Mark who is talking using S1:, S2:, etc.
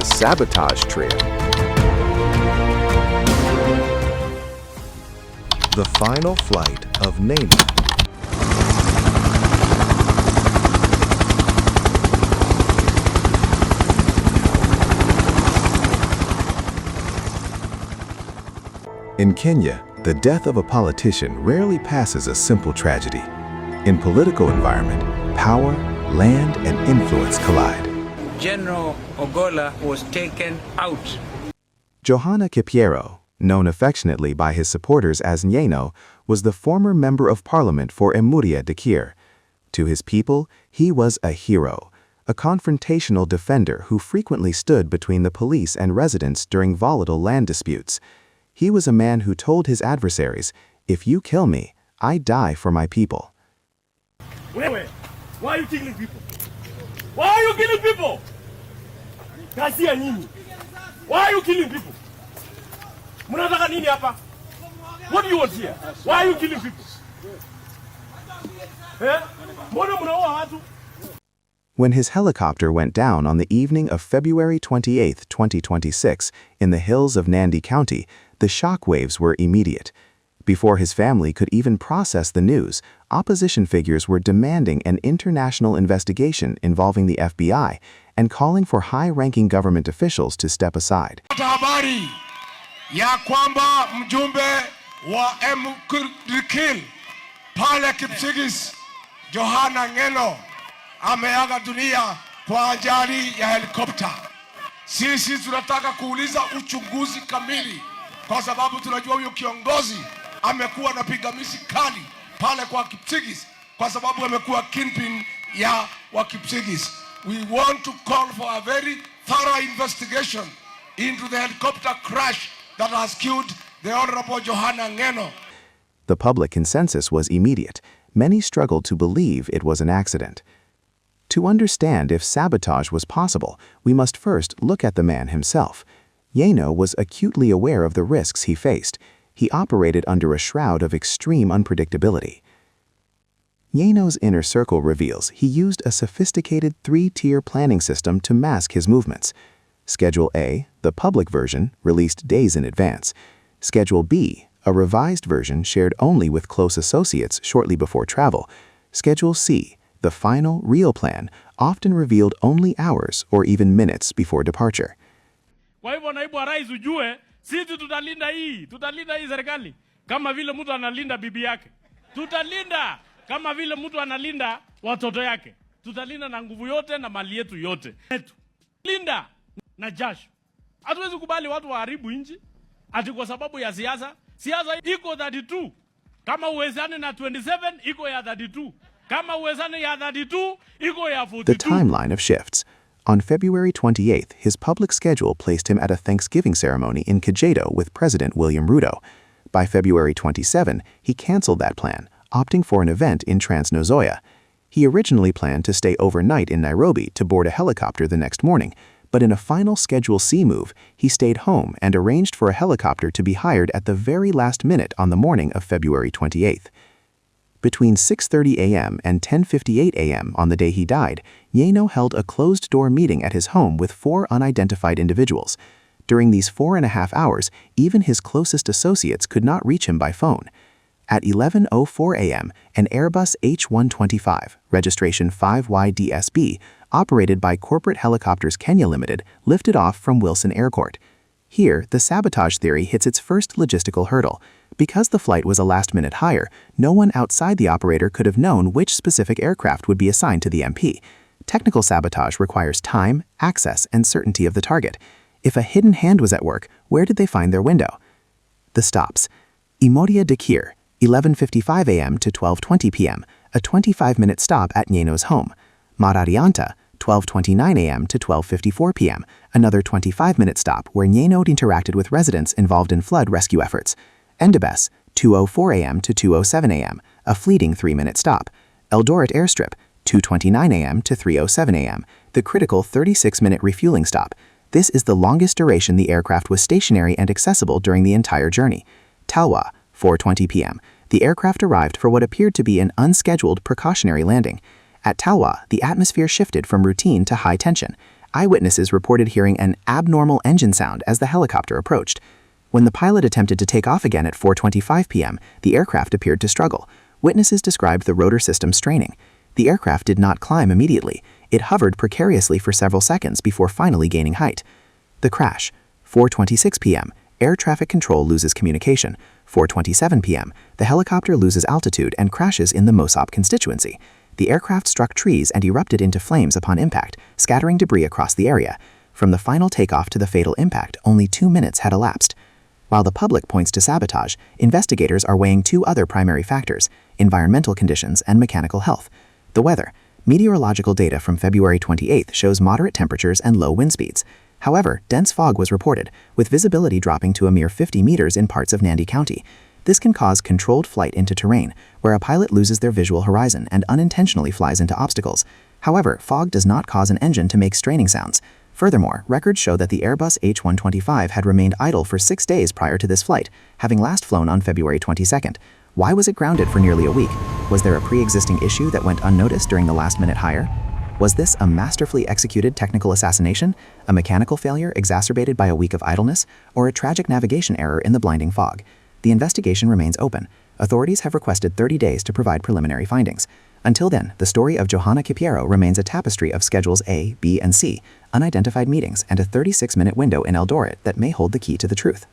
S1: sabotage trail. The final flight of Ngeno. In Kenya, the death of a politician rarely passes a simple tragedy. In political environment, power, land, and influence collide.
S2: General Ogola was taken out.
S1: Johanna Ngeno, known affectionately by his supporters as Ngeno, was the former member of parliament for Emurua Dikirr. To his people, he was a hero, a confrontational defender who frequently stood between the police and residents during volatile land disputes. He was a man who told his adversaries, "If you kill me, I die for my people."
S3: Wait, why are you killing people? Why are you killing people? Kazi ya nini? Why are you killing people? Mnataka nini hapa? What do you want here? Why are you killing people? Mbona mnaua watu?
S1: When his helicopter went down on the evening of February 28, 2026, in the hills of Nandi County, the shockwaves were immediate. Before his family could even process the news, opposition figures were demanding an international investigation involving the FBI and calling for high-ranking government officials to step aside.
S4: Habari ya kwamba mjumbe wa Emurua Dikirr pale Kipsigis, Johanna Ngeno, ameaga dunia kwa ajali ya helikopta. Sisi tunataka kuuliza uchunguzi kamili kwa sababu tunajua huyo kiongozi amekuwa na pingamizi kali pale kwa Kipsigis kwa sababu amekuwa kingpin ya wa Kipsigis. We want to call for a very thorough investigation into the helicopter crash that has killed the Honorable Johanna Ngeno.
S1: The public consensus was immediate. Many struggled to believe it was an accident. To understand if sabotage was possible, we must first look at the man himself. Ngeno was acutely aware of the risks he faced. He operated under a shroud of extreme unpredictability. Ngeno's inner circle reveals he used a sophisticated three-tier planning system to mask his movements. Schedule A, the public version, released days in advance. Schedule B, a revised version shared only with close associates shortly before travel. Schedule C, the final, real plan, often revealed only hours or even minutes before departure.
S3: Kwa hivyo naibu wa rais ujue, sisi tutalinda hii serikali kama vile mtu analinda bibi yake. Tutalinda kama vile mtu analinda watoto yake. Tutalinda na nguvu yote na mali yetu yote. Linda na jasho. Hatuwezi kubali watu waharibu nchi ati kwa sababu ya siasa. Siasa iko 32. Kama uwezane na 27 iko ya 32. Kama uwezane ya 32 iko ya 42.
S1: The timeline of shifts. On February 28th, his public schedule placed him at a Thanksgiving ceremony in Kajiado with President William Ruto. By February 27, he canceled that plan, opting for an event in Trans-Nzoia. He originally planned to stay overnight in Nairobi to board a helicopter the next morning, but in a final Schedule C move, he stayed home and arranged for a helicopter to be hired at the very last minute on the morning of February 28th. Between 6:30 a.m. and 10:58 a.m. on the day he died, Ngeno held a closed-door meeting at his home with 4 unidentified individuals. During these 4.5 hours, even his closest associates could not reach him by phone. At 11:04 a.m., an Airbus H125, registration 5YDSB, operated by Corporate Helicopters Kenya Limited, lifted off from Wilson Airport. Here, the sabotage theory hits its first logistical hurdle. Because the flight was a last-minute hire, no one outside the operator could have known which specific aircraft would be assigned to the MP. Technical sabotage requires time, access, and certainty of the target. If a hidden hand was at work, where did they find their window? The stops. Emurua Dikirr, 11:55 a.m. to 12:20 p.m., a 25-minute stop at Ngeno's home. Mararianta, 12:29 a.m. to 12:54 p.m., another 25-minute stop where Ngeno interacted with residents involved in flood rescue efforts. Endebess, 2:04 a.m. to 2:07 a.m., a fleeting 3-minute stop. Eldoret Airstrip, 2:29 a.m. to 3:07 a.m., the critical 36-minute refueling stop. This is the longest duration the aircraft was stationary and accessible during the entire journey. Talwa, 4:20 p.m., the aircraft arrived for what appeared to be an unscheduled precautionary landing. At Talwa, the atmosphere shifted from routine to high tension. Eyewitnesses reported hearing an abnormal engine sound as the helicopter approached. When the pilot attempted to take off again at 4:25 p.m., the aircraft appeared to struggle. Witnesses described the rotor system straining. The aircraft did not climb immediately. It hovered precariously for several seconds before finally gaining height. The crash. 4:26 p.m. Air traffic control loses communication. 4:27 p.m. The helicopter loses altitude and crashes in the Mossop constituency. The aircraft struck trees and erupted into flames upon impact, scattering debris across the area. From the final takeoff to the fatal impact, only 2 minutes had elapsed. While the public points to sabotage, investigators are weighing two other primary factors: environmental conditions and mechanical health. The weather. Meteorological data from February 28th shows moderate temperatures and low wind speeds. However, dense fog was reported, with visibility dropping to a mere 50 meters in parts of Nandi County. This can cause controlled flight into terrain, where a pilot loses their visual horizon and unintentionally flies into obstacles. However, fog does not cause an engine to make straining sounds. Furthermore, records show that the Airbus H125 had remained idle for 6 days prior to this flight, having last flown on February 22nd. Why was it grounded for nearly a week? Was there a pre-existing issue that went unnoticed during the last-minute hire? Was this a masterfully executed technical assassination, a mechanical failure exacerbated by a week of idleness, or a tragic navigation error in the blinding fog? The investigation remains open. Authorities have requested 30 days to provide preliminary findings. Until then, the story of Johanna Ngeno remains a tapestry of Schedules A, B, and C, unidentified meetings, and a 36-minute window in Eldoret that may hold the key to the truth.